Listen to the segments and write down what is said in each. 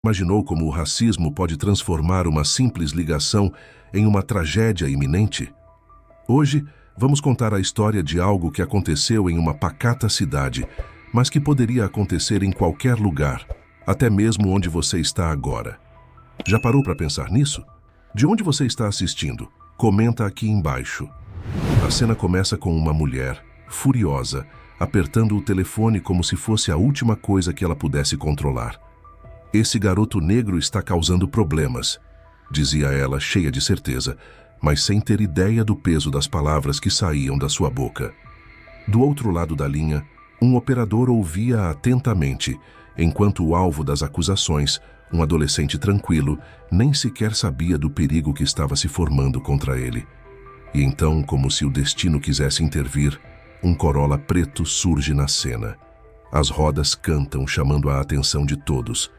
Imaginou como o racismo pode transformar uma simples ligação em uma tragédia iminente? Hoje, vamos contar a história de algo que aconteceu em uma pacata cidade, mas que poderia acontecer em qualquer lugar, até mesmo onde você está agora. Já parou para pensar nisso? De onde você está assistindo? Comenta aqui embaixo. A cena começa com uma mulher, furiosa, apertando o telefone como se fosse a última coisa que ela pudesse controlar. "Esse garoto negro está causando problemas", dizia ela, cheia de certeza, mas sem ter ideia do peso das palavras que saíam da sua boca. Do outro lado da linha, um operador ouvia atentamente, enquanto o alvo das acusações, um adolescente tranquilo, nem sequer sabia do perigo que estava se formando contra ele. E então, como se o destino quisesse intervir, um Corolla preto surge na cena. As rodas cantam, chamando a atenção de todos.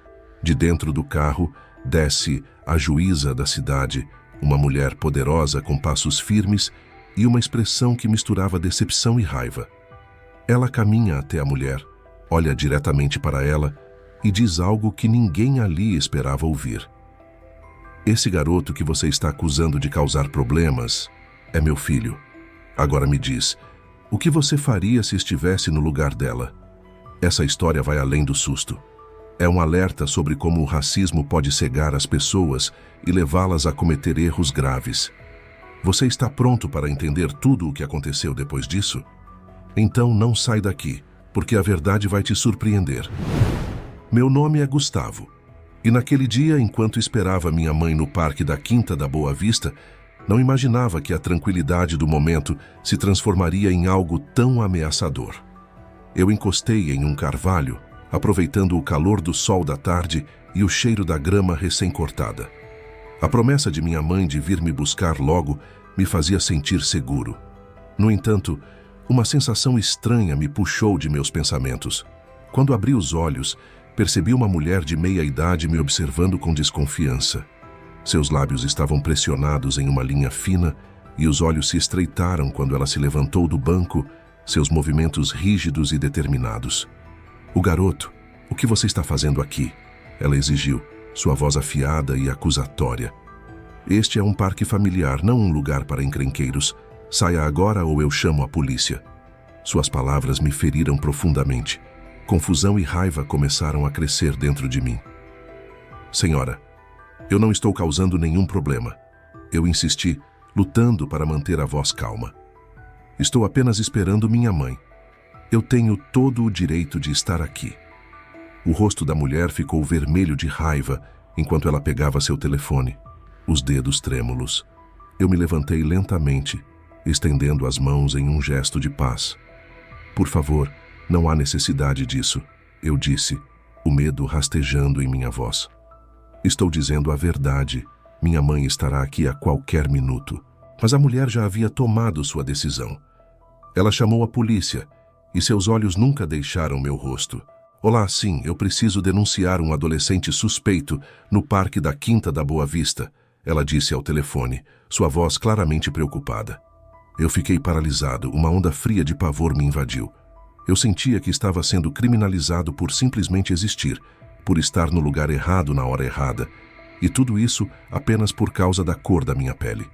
De dentro do carro, desce a juíza da cidade, uma mulher poderosa com passos firmes e uma expressão que misturava decepção e raiva. Ela caminha até a mulher, olha diretamente para ela e diz algo que ninguém ali esperava ouvir. "Esse garoto que você está acusando de causar problemas é meu filho. Agora me diz, o que você faria se estivesse no lugar dela?" Essa história vai além do susto. É um alerta sobre como o racismo pode cegar as pessoas e levá-las a cometer erros graves. Você está pronto para entender tudo o que aconteceu depois disso? Então não sai daqui, porque a verdade vai te surpreender. Meu nome é Gustavo, e naquele dia, enquanto esperava minha mãe no parque da Quinta da Boa Vista, não imaginava que a tranquilidade do momento se transformaria em algo tão ameaçador. Eu encostei em um carvalho, aproveitando o calor do sol da tarde e o cheiro da grama recém-cortada. A promessa de minha mãe de vir me buscar logo me fazia sentir seguro. No entanto, uma sensação estranha me puxou de meus pensamentos. Quando abri os olhos, percebi uma mulher de meia idade me observando com desconfiança. Seus lábios estavam pressionados em uma linha fina e os olhos se estreitaram quando ela se levantou do banco, seus movimentos rígidos e determinados. "O garoto, o que você está fazendo aqui?" ela exigiu, sua voz afiada e acusatória. "Este é um parque familiar, não um lugar para encrenqueiros. Saia agora ou eu chamo a polícia." Suas palavras me feriram profundamente. Confusão e raiva começaram a crescer dentro de mim. "Senhora, eu não estou causando nenhum problema." Eu insisti, lutando para manter a voz calma. "Estou apenas esperando minha mãe. Eu tenho todo o direito de estar aqui." O rosto da mulher ficou vermelho de raiva enquanto ela pegava seu telefone, os dedos trêmulos. Eu me levantei lentamente, estendendo as mãos em um gesto de paz. "Por favor, não há necessidade disso", eu disse, o medo rastejando em minha voz. "Estou dizendo a verdade. Minha mãe estará aqui a qualquer minuto." Mas a mulher já havia tomado sua decisão. Ela chamou a polícia, e seus olhos nunca deixaram meu rosto. "Olá, sim, eu preciso denunciar um adolescente suspeito no parque da Quinta da Boa Vista", ela disse ao telefone, sua voz claramente preocupada. Eu fiquei paralisado, uma onda fria de pavor me invadiu. Eu sentia que estava sendo criminalizado por simplesmente existir, por estar no lugar errado na hora errada, e tudo isso apenas por causa da cor da minha pele.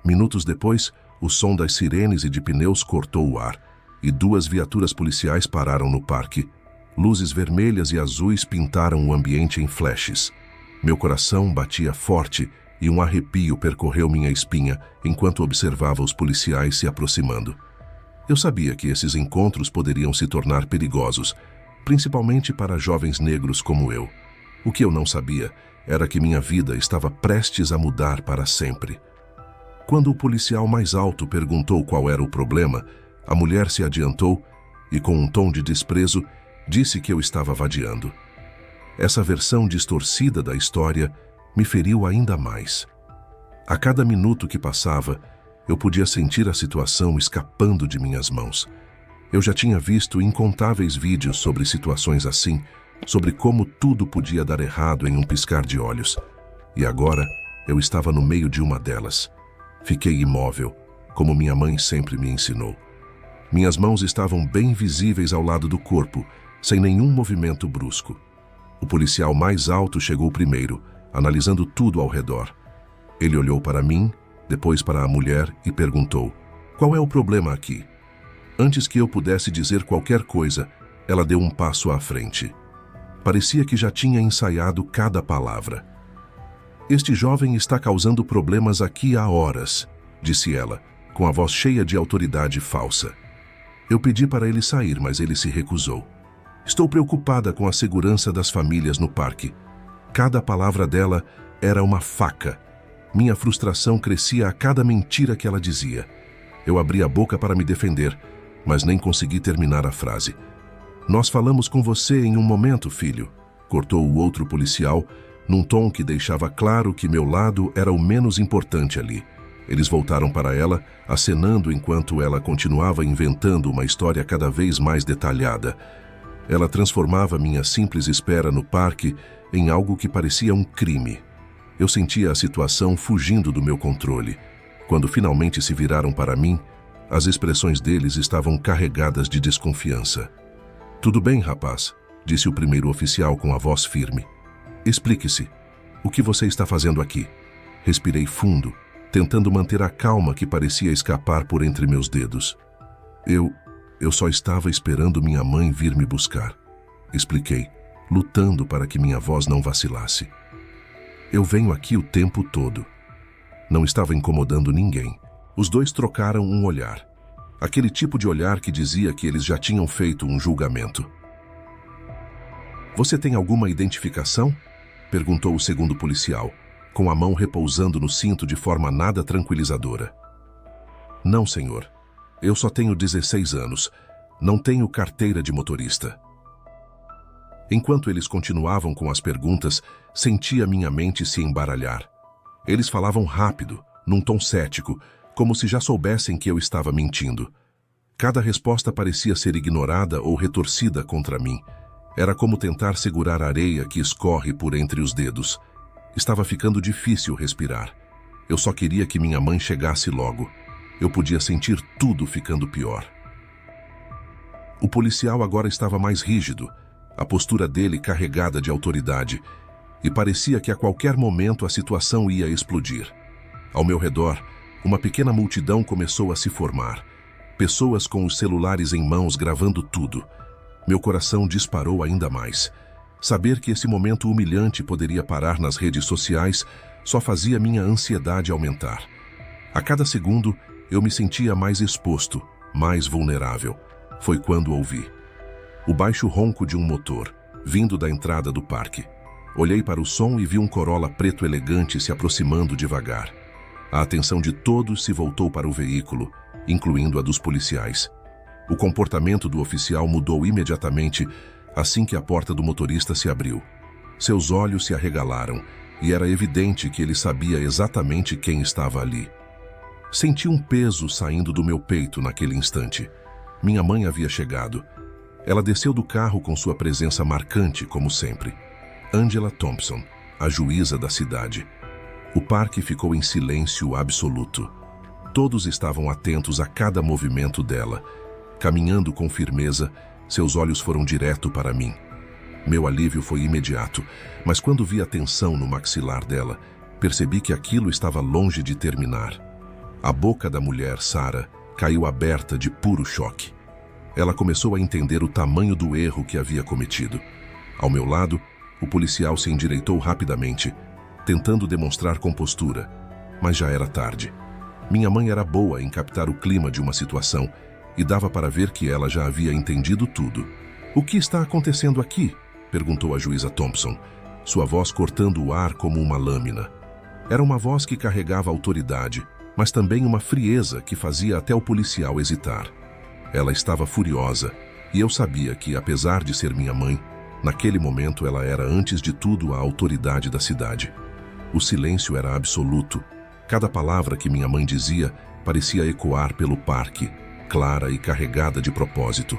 Minutos depois, o som das sirenes e de pneus cortou o ar, e 2 viaturas policiais pararam no parque. Luzes vermelhas e azuis pintaram o ambiente em flashes. Meu coração batia forte e um arrepio percorreu minha espinha enquanto observava os policiais se aproximando. Eu sabia que esses encontros poderiam se tornar perigosos, principalmente para jovens negros como eu. O que eu não sabia era que minha vida estava prestes a mudar para sempre. Quando o policial mais alto perguntou qual era o problema, a mulher se adiantou e, com um tom de desprezo, disse que eu estava vadiando. Essa versão distorcida da história me feriu ainda mais. A cada minuto que passava, eu podia sentir a situação escapando de minhas mãos. Eu já tinha visto incontáveis vídeos sobre situações assim, sobre como tudo podia dar errado em um piscar de olhos. E agora, eu estava no meio de uma delas. Fiquei imóvel, como minha mãe sempre me ensinou. Minhas mãos estavam bem visíveis ao lado do corpo, sem nenhum movimento brusco. O policial mais alto chegou primeiro, analisando tudo ao redor. Ele olhou para mim, depois para a mulher e perguntou: "Qual é o problema aqui?" Antes que eu pudesse dizer qualquer coisa, ela deu um passo à frente. Parecia que já tinha ensaiado cada palavra. "Este jovem está causando problemas aqui há horas", disse ela, com a voz cheia de autoridade falsa. Eu pedi para ele sair, mas ele se recusou. "Estou preocupada com a segurança das famílias no parque." Cada palavra dela era uma faca. Minha frustração crescia a cada mentira que ela dizia. Eu abri a boca para me defender, mas nem consegui terminar a frase. "Nós falamos com você em um momento, filho", cortou o outro policial, num tom que deixava claro que meu lado era o menos importante ali. Eles voltaram para ela, acenando enquanto ela continuava inventando uma história cada vez mais detalhada. Ela transformava minha simples espera no parque em algo que parecia um crime. Eu sentia a situação fugindo do meu controle. Quando finalmente se viraram para mim, as expressões deles estavam carregadas de desconfiança. "Tudo bem, rapaz", disse o primeiro oficial com a voz firme. "Explique-se. O que você está fazendo aqui?" Respirei fundo, tentando manter a calma que parecia escapar por entre meus dedos. Eu só estava esperando minha mãe vir me buscar", expliquei, lutando para que minha voz não vacilasse. "Eu venho aqui o tempo todo." Não estava incomodando ninguém. Os dois trocaram um olhar. Aquele tipo de olhar que dizia que eles já tinham feito um julgamento. "Você tem alguma identificação?" perguntou o segundo policial, com a mão repousando no cinto de forma nada tranquilizadora. "Não, senhor. Eu só tenho 16 anos. Não tenho carteira de motorista." Enquanto eles continuavam com as perguntas, sentia minha mente se embaralhar. Eles falavam rápido, num tom cético, como se já soubessem que eu estava mentindo. Cada resposta parecia ser ignorada ou retorcida contra mim. Era como tentar segurar a areia que escorre por entre os dedos. Estava ficando difícil respirar. Eu só queria que minha mãe chegasse logo. Eu podia sentir tudo ficando pior. O policial agora estava mais rígido, a postura dele carregada de autoridade, e parecia que a qualquer momento a situação ia explodir. Ao meu redor, uma pequena multidão começou a se formar. Pessoas com os celulares em mãos gravando tudo. Meu coração disparou ainda mais. Saber que esse momento humilhante poderia parar nas redes sociais só fazia minha ansiedade aumentar. A cada segundo, eu me sentia mais exposto, mais vulnerável. Foi quando ouvi o baixo ronco de um motor, vindo da entrada do parque. Olhei para o som e vi um Corolla preto elegante se aproximando devagar. A atenção de todos se voltou para o veículo, incluindo a dos policiais. O comportamento do oficial mudou imediatamente assim que a porta do motorista se abriu. Seus olhos se arregalaram e era evidente que ele sabia exatamente quem estava ali. Senti um peso saindo do meu peito naquele instante. Minha mãe havia chegado. Ela desceu do carro com sua presença marcante, como sempre. Angela Thompson, a juíza da cidade. O parque ficou em silêncio absoluto. Todos estavam atentos a cada movimento dela. Caminhando com firmeza, seus olhos foram direto para mim. Meu alívio foi imediato, mas quando vi a tensão no maxilar dela, percebi que aquilo estava longe de terminar. A boca da mulher, Sarah, caiu aberta de puro choque. Ela começou a entender o tamanho do erro que havia cometido. Ao meu lado, o policial se endireitou rapidamente, tentando demonstrar compostura, mas já era tarde. Minha mãe era boa em captar o clima de uma situação e dava para ver que ela já havia entendido tudo. "O que está acontecendo aqui?" perguntou a juíza Thompson, sua voz cortando o ar como uma lâmina. Era uma voz que carregava autoridade, mas também uma frieza que fazia até o policial hesitar. Ela estava furiosa, e eu sabia que, apesar de ser minha mãe, naquele momento ela era antes de tudo a autoridade da cidade. O silêncio era absoluto. Cada palavra que minha mãe dizia parecia ecoar pelo parque, clara e carregada de propósito.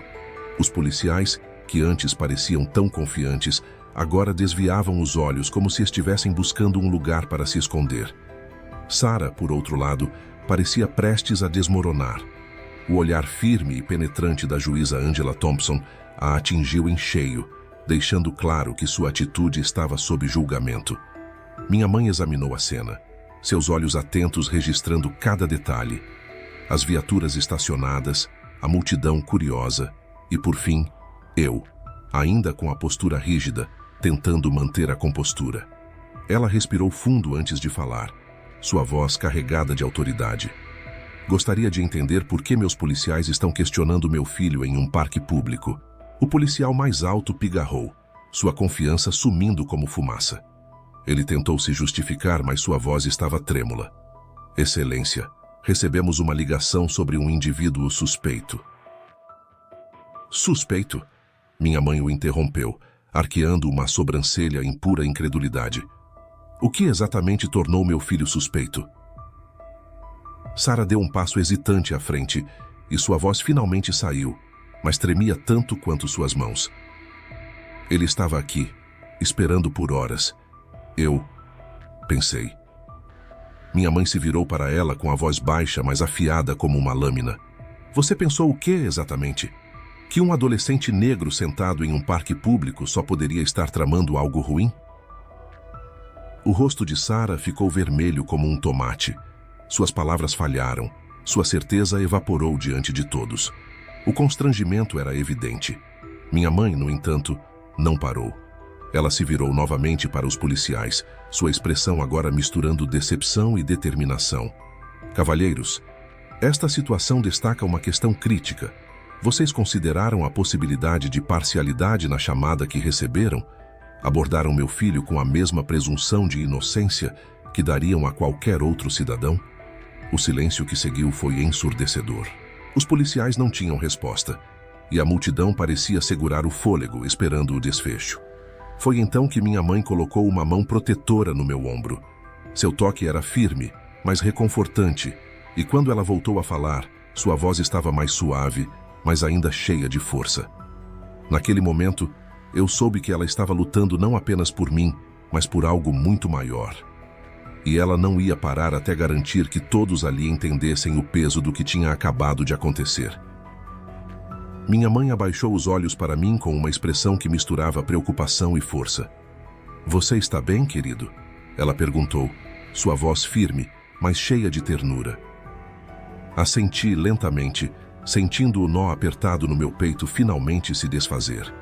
Os policiais, que antes pareciam tão confiantes, agora desviavam os olhos como se estivessem buscando um lugar para se esconder. Sarah, por outro lado, parecia prestes a desmoronar. O olhar firme e penetrante da juíza Angela Thompson a atingiu em cheio, deixando claro que sua atitude estava sob julgamento. Minha mãe examinou a cena, seus olhos atentos registrando cada detalhe. As viaturas estacionadas, a multidão curiosa e, por fim, eu, ainda com a postura rígida, tentando manter a compostura. Ela respirou fundo antes de falar, sua voz carregada de autoridade. Gostaria de entender por que meus policiais estão questionando meu filho em um parque público. O policial mais alto pigarrou, sua confiança sumindo como fumaça. Ele tentou se justificar, mas sua voz estava trêmula. Excelência, recebemos uma ligação sobre um indivíduo suspeito. Suspeito? Minha mãe o interrompeu, arqueando uma sobrancelha em pura incredulidade. O que exatamente tornou meu filho suspeito? Sara deu um passo hesitante à frente e sua voz finalmente saiu, mas tremia tanto quanto suas mãos. Ele estava aqui, esperando por horas. Eu pensei. Minha mãe se virou para ela com a voz baixa, mas afiada como uma lâmina. Você pensou o que exatamente? Que um adolescente negro sentado em um parque público só poderia estar tramando algo ruim? O rosto de Sara ficou vermelho como um tomate. Suas palavras falharam. Sua certeza evaporou diante de todos. O constrangimento era evidente. Minha mãe, no entanto, não parou. Ela se virou novamente para os policiais, sua expressão agora misturando decepção e determinação. Cavalheiros, esta situação destaca uma questão crítica. Vocês consideraram a possibilidade de parcialidade na chamada que receberam? Abordaram meu filho com a mesma presunção de inocência que dariam a qualquer outro cidadão? O silêncio que seguiu foi ensurdecedor. Os policiais não tinham resposta, e a multidão parecia segurar o fôlego, esperando o desfecho. Foi então que minha mãe colocou uma mão protetora no meu ombro. Seu toque era firme, mas reconfortante, e quando ela voltou a falar, sua voz estava mais suave, mas ainda cheia de força. Naquele momento, eu soube que ela estava lutando não apenas por mim, mas por algo muito maior. E ela não ia parar até garantir que todos ali entendessem o peso do que tinha acabado de acontecer. Minha mãe abaixou os olhos para mim com uma expressão que misturava preocupação e força. Você está bem, querido? Ela perguntou, sua voz firme, mas cheia de ternura. Assenti lentamente, sentindo o nó apertado no meu peito finalmente se desfazer.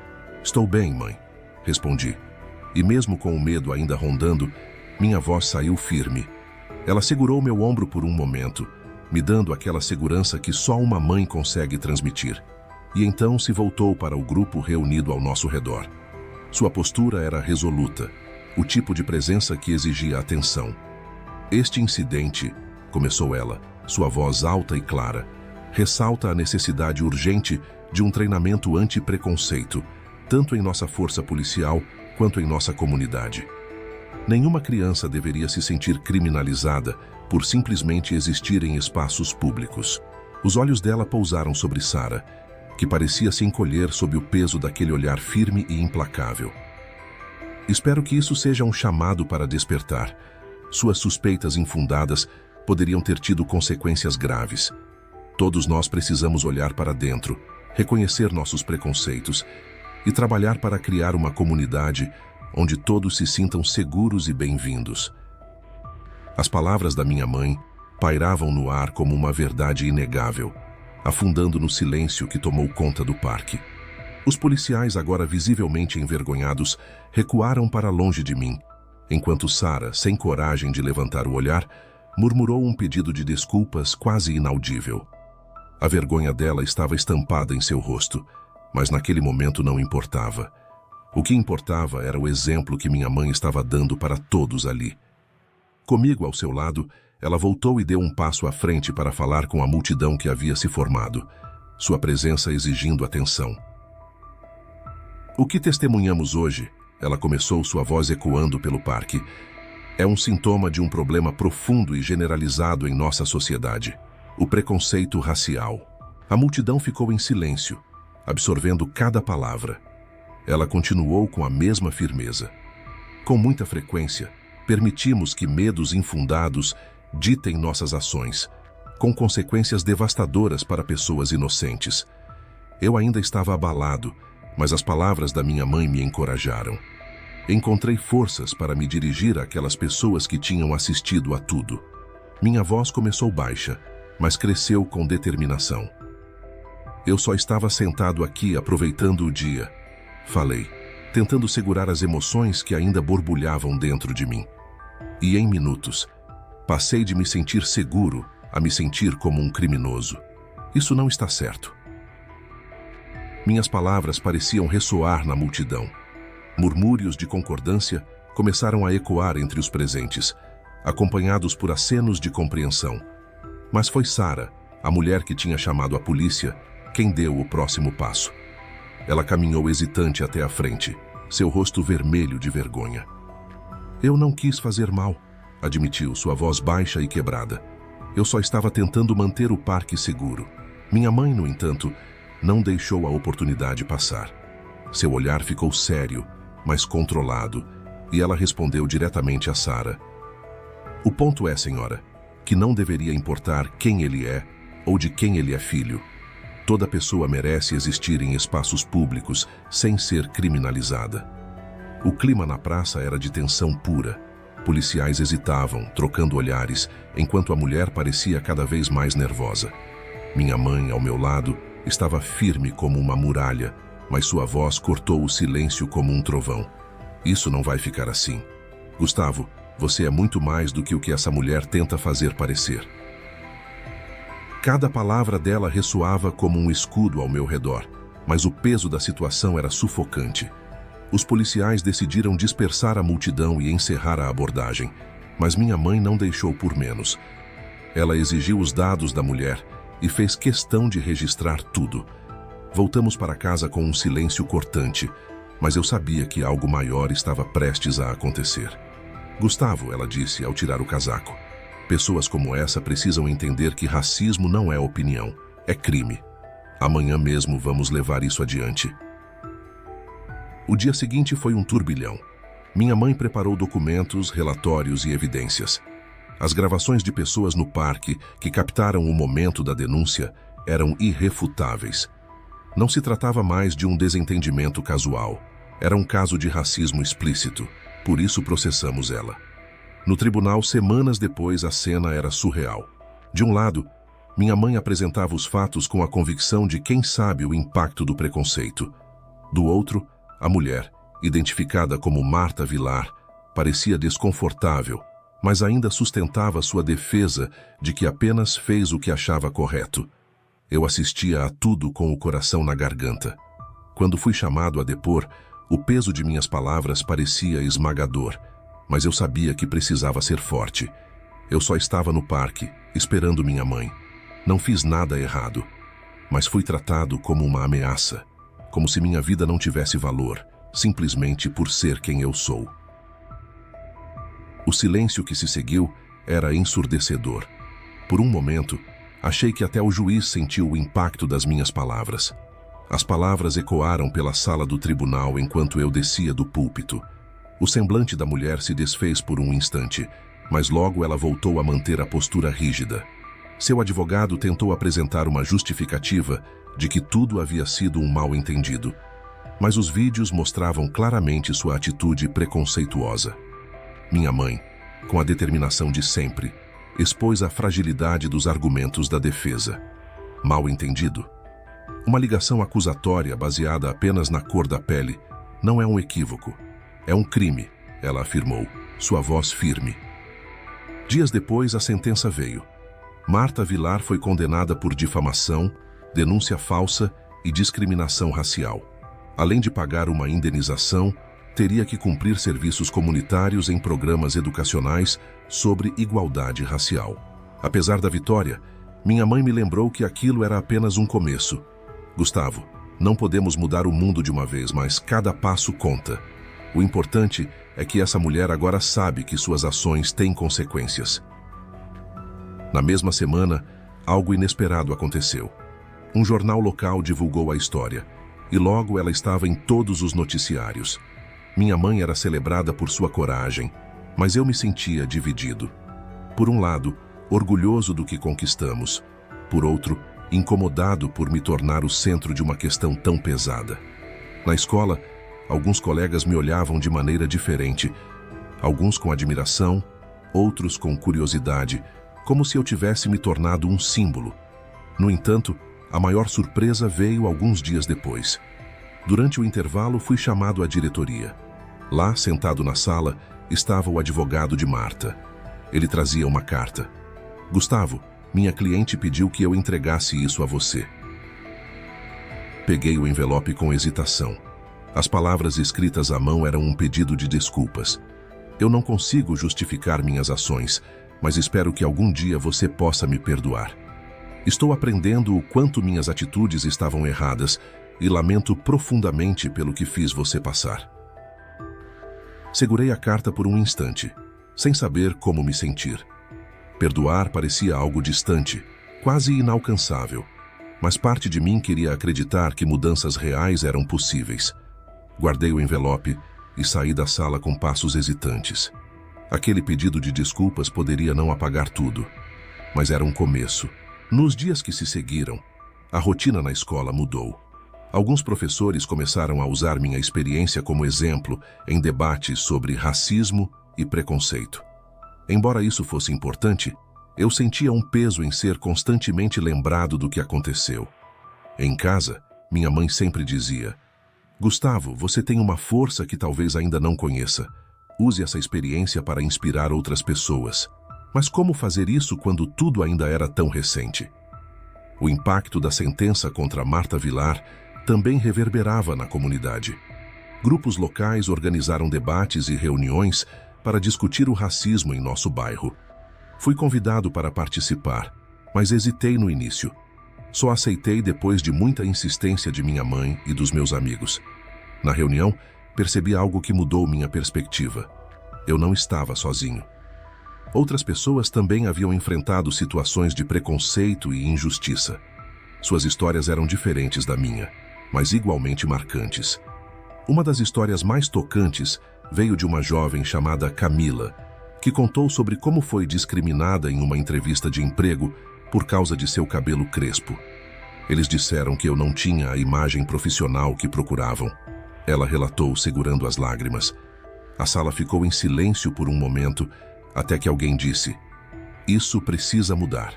Estou bem, mãe, respondi. E mesmo com o medo ainda rondando, minha voz saiu firme. Ela segurou meu ombro por um momento, me dando aquela segurança que só uma mãe consegue transmitir. E então se voltou para o grupo reunido ao nosso redor. Sua postura era resoluta, o tipo de presença que exigia atenção. Este incidente, começou ela, sua voz alta e clara, ressalta a necessidade urgente de um treinamento anti-preconceito, tanto em nossa força policial quanto em nossa comunidade. Nenhuma criança deveria se sentir criminalizada por simplesmente existir em espaços públicos. Os olhos dela pousaram sobre Sara, que parecia se encolher sob o peso daquele olhar firme e implacável. Espero que isso seja um chamado para despertar. Suas suspeitas infundadas poderiam ter tido consequências graves. Todos nós precisamos olhar para dentro, reconhecer nossos preconceitos e trabalhar para criar uma comunidade onde todos se sintam seguros e bem-vindos. As palavras da minha mãe pairavam no ar como uma verdade inegável, afundando no silêncio que tomou conta do parque. Os policiais, agora visivelmente envergonhados, recuaram para longe de mim, enquanto Sara, sem coragem de levantar o olhar, murmurou um pedido de desculpas quase inaudível. A vergonha dela estava estampada em seu rosto, mas naquele momento não importava. O que importava era o exemplo que minha mãe estava dando para todos ali. Comigo ao seu lado, ela voltou e deu um passo à frente para falar com a multidão que havia se formado, sua presença exigindo atenção. O que testemunhamos hoje, ela começou, sua voz ecoando pelo parque, é um sintoma de um problema profundo e generalizado em nossa sociedade, o preconceito racial. A multidão ficou em silêncio, absorvendo cada palavra. Ela continuou com a mesma firmeza. Com muita frequência, permitimos que medos infundados ditem nossas ações, com consequências devastadoras para pessoas inocentes. Eu ainda estava abalado, mas as palavras da minha mãe me encorajaram. Encontrei forças para me dirigir àquelas pessoas que tinham assistido a tudo. Minha voz começou baixa, mas cresceu com determinação. Eu só estava sentado aqui aproveitando o dia. Falei, tentando segurar as emoções que ainda borbulhavam dentro de mim. E em minutos, passei de me sentir seguro a me sentir como um criminoso. Isso não está certo. Minhas palavras pareciam ressoar na multidão. Murmúrios de concordância começaram a ecoar entre os presentes, acompanhados por acenos de compreensão. Mas foi Sara, a mulher que tinha chamado a polícia, quem deu o próximo passo. Ela caminhou hesitante até a frente, seu rosto vermelho de vergonha. Eu não quis fazer mal, admitiu, sua voz baixa e quebrada. Eu só estava tentando manter o parque seguro. Minha mãe, no entanto, não deixou a oportunidade passar. Seu olhar ficou sério, mas controlado, e ela respondeu diretamente a Sara. O ponto é, senhora, que não deveria importar quem ele é ou de quem ele é filho. Toda pessoa merece existir em espaços públicos sem ser criminalizada. O clima na praça era de tensão pura. Policiais hesitavam, trocando olhares, enquanto a mulher parecia cada vez mais nervosa. Minha mãe, ao meu lado, estava firme como uma muralha, mas sua voz cortou o silêncio como um trovão. Isso não vai ficar assim. Gustavo, você é muito mais do que o que essa mulher tenta fazer parecer. Cada palavra dela ressoava como um escudo ao meu redor, mas o peso da situação era sufocante. Os policiais decidiram dispersar a multidão e encerrar a abordagem, mas minha mãe não deixou por menos. Ela exigiu os dados da mulher e fez questão de registrar tudo. Voltamos para casa com um silêncio cortante, mas eu sabia que algo maior estava prestes a acontecer. Gustavo, ela disse ao tirar o casaco. Pessoas como essa precisam entender que racismo não é opinião, é crime. Amanhã mesmo vamos levar isso adiante. O dia seguinte foi um turbilhão. Minha mãe preparou documentos, relatórios e evidências. As gravações de pessoas no parque que captaram o momento da denúncia eram irrefutáveis. Não se tratava mais de um desentendimento casual. Era um caso de racismo explícito. Por isso processamos ela. No tribunal, semanas depois, a cena era surreal. De um lado, minha mãe apresentava os fatos com a convicção de quem sabe o impacto do preconceito. Do outro, a mulher, identificada como Marta Vilar, parecia desconfortável, mas ainda sustentava sua defesa de que apenas fez o que achava correto. Eu assistia a tudo com o coração na garganta. Quando fui chamado a depor, o peso de minhas palavras parecia esmagador, mas eu sabia que precisava ser forte. Eu só estava no parque, esperando minha mãe. Não fiz nada errado, mas fui tratado como uma ameaça, como se minha vida não tivesse valor, simplesmente por ser quem eu sou. O silêncio que se seguiu era ensurdecedor. Por um momento, achei que até o juiz sentiu o impacto das minhas palavras. As palavras ecoaram pela sala do tribunal enquanto eu descia do púlpito. O semblante da mulher se desfez por um instante, mas logo ela voltou a manter a postura rígida. Seu advogado tentou apresentar uma justificativa de que tudo havia sido um mal-entendido, mas os vídeos mostravam claramente sua atitude preconceituosa. Minha mãe, com a determinação de sempre, expôs a fragilidade dos argumentos da defesa. Mal-entendido? Uma ligação acusatória baseada apenas na cor da pele não é um equívoco. É um crime, ela afirmou, sua voz firme. Dias depois, a sentença veio. Marta Vilar foi condenada por difamação, denúncia falsa e discriminação racial. Além de pagar uma indenização, teria que cumprir serviços comunitários em programas educacionais sobre igualdade racial. Apesar da vitória, minha mãe me lembrou que aquilo era apenas um começo. Gustavo, não podemos mudar o mundo de uma vez, mas cada passo conta. O importante é que essa mulher agora sabe que suas ações têm consequências. Na mesma semana, algo inesperado aconteceu. Um jornal local divulgou a história, e logo ela estava em todos os noticiários. Minha mãe era celebrada por sua coragem, mas eu me sentia dividido. Por um lado, orgulhoso do que conquistamos. Por outro, incomodado por me tornar o centro de uma questão tão pesada. Na escola, alguns colegas me olhavam de maneira diferente, alguns com admiração, outros com curiosidade, como se eu tivesse me tornado um símbolo. No entanto, a maior surpresa veio alguns dias depois. Durante o intervalo, fui chamado à diretoria. Lá, sentado na sala, estava o advogado de Marta. Ele trazia uma carta. Gustavo, minha cliente pediu que eu entregasse isso a você. Peguei o envelope com hesitação. As palavras escritas à mão eram um pedido de desculpas. Eu não consigo justificar minhas ações, mas espero que algum dia você possa me perdoar. Estou aprendendo o quanto minhas atitudes estavam erradas e lamento profundamente pelo que fiz você passar. Segurei a carta por um instante, sem saber como me sentir. Perdoar parecia algo distante, quase inalcançável, mas parte de mim queria acreditar que mudanças reais eram possíveis. Guardei o envelope e saí da sala com passos hesitantes. Aquele pedido de desculpas poderia não apagar tudo, mas era um começo. Nos dias que se seguiram, a rotina na escola mudou. Alguns professores começaram a usar minha experiência como exemplo em debates sobre racismo e preconceito. Embora isso fosse importante, eu sentia um peso em ser constantemente lembrado do que aconteceu. Em casa, minha mãe sempre dizia: Gustavo, você tem uma força que talvez ainda não conheça. Use essa experiência para inspirar outras pessoas. Mas como fazer isso quando tudo ainda era tão recente? O impacto da sentença contra Marta Vilar também reverberava na comunidade. Grupos locais organizaram debates e reuniões para discutir o racismo em nosso bairro. Fui convidado para participar, mas hesitei no início. Só aceitei depois de muita insistência de minha mãe e dos meus amigos. Na reunião, percebi algo que mudou minha perspectiva. Eu não estava sozinho. Outras pessoas também haviam enfrentado situações de preconceito e injustiça. Suas histórias eram diferentes da minha, mas igualmente marcantes. Uma das histórias mais tocantes veio de uma jovem chamada Camila, que contou sobre como foi discriminada em uma entrevista de emprego por causa de seu cabelo crespo. Eles disseram que eu não tinha a imagem profissional que procuravam. Ela relatou segurando as lágrimas. A sala ficou em silêncio por um momento, até que alguém disse: "Isso precisa mudar."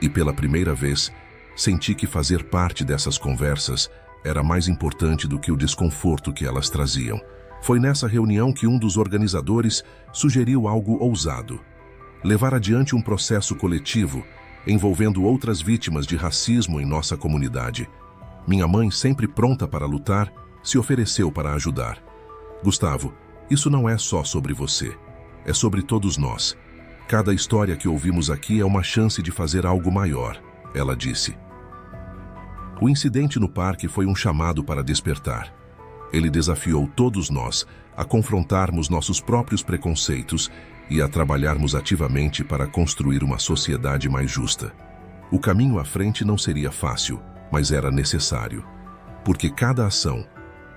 E pela primeira vez, senti que fazer parte dessas conversas era mais importante do que o desconforto que elas traziam. Foi nessa reunião que um dos organizadores sugeriu algo ousado: levar adiante um processo coletivo envolvendo outras vítimas de racismo em nossa comunidade. Minha mãe, sempre pronta para lutar, se ofereceu para ajudar. "Gustavo, isso não é só sobre você. É sobre todos nós. Cada história que ouvimos aqui é uma chance de fazer algo maior", ela disse. O incidente no parque foi um chamado para despertar. Ele desafiou todos nós a confrontarmos nossos próprios preconceitos e a trabalharmos ativamente para construir uma sociedade mais justa. O caminho à frente não seria fácil, mas era necessário. Porque cada ação,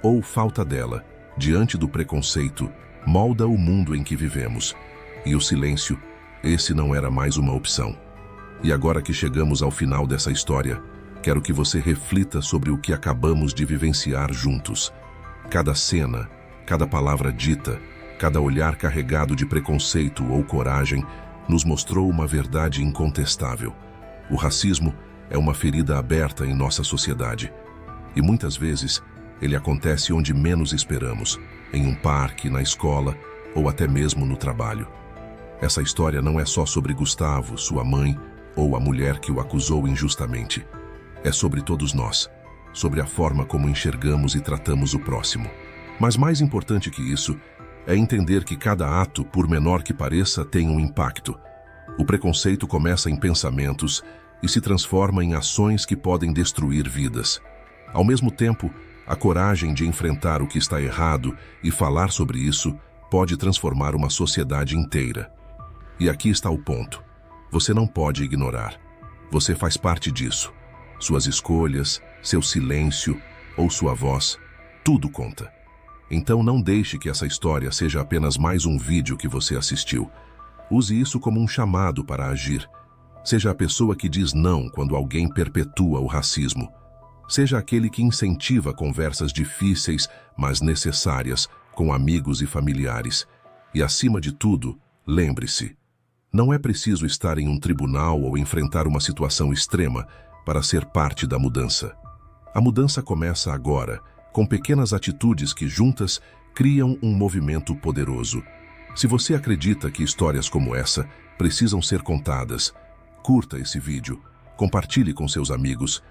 ou falta dela, diante do preconceito, molda o mundo em que vivemos. E o silêncio, esse não era mais uma opção. E agora que chegamos ao final dessa história, quero que você reflita sobre o que acabamos de vivenciar juntos. Cada cena, cada palavra dita, cada olhar carregado de preconceito ou coragem nos mostrou uma verdade incontestável. O racismo é uma ferida aberta em nossa sociedade. E muitas vezes, ele acontece onde menos esperamos, em um parque, na escola ou até mesmo no trabalho. Essa história não é só sobre Gustavo, sua mãe ou a mulher que o acusou injustamente. É sobre todos nós, sobre a forma como enxergamos e tratamos o próximo. Mas mais importante que isso, é entender que cada ato, por menor que pareça, tem um impacto. O preconceito começa em pensamentos e se transforma em ações que podem destruir vidas. Ao mesmo tempo, a coragem de enfrentar o que está errado e falar sobre isso pode transformar uma sociedade inteira. E aqui está o ponto. Você não pode ignorar. Você faz parte disso. Suas escolhas, seu silêncio ou sua voz, tudo conta. Então não deixe que essa história seja apenas mais um vídeo que você assistiu. Use isso como um chamado para agir. Seja a pessoa que diz não quando alguém perpetua o racismo. Seja aquele que incentiva conversas difíceis, mas necessárias, com amigos e familiares. E, acima de tudo, lembre-se, não é preciso estar em um tribunal ou enfrentar uma situação extrema para ser parte da mudança. A mudança começa agora, com pequenas atitudes que juntas criam um movimento poderoso. Se você acredita que histórias como essa precisam ser contadas, curta esse vídeo, compartilhe com seus amigos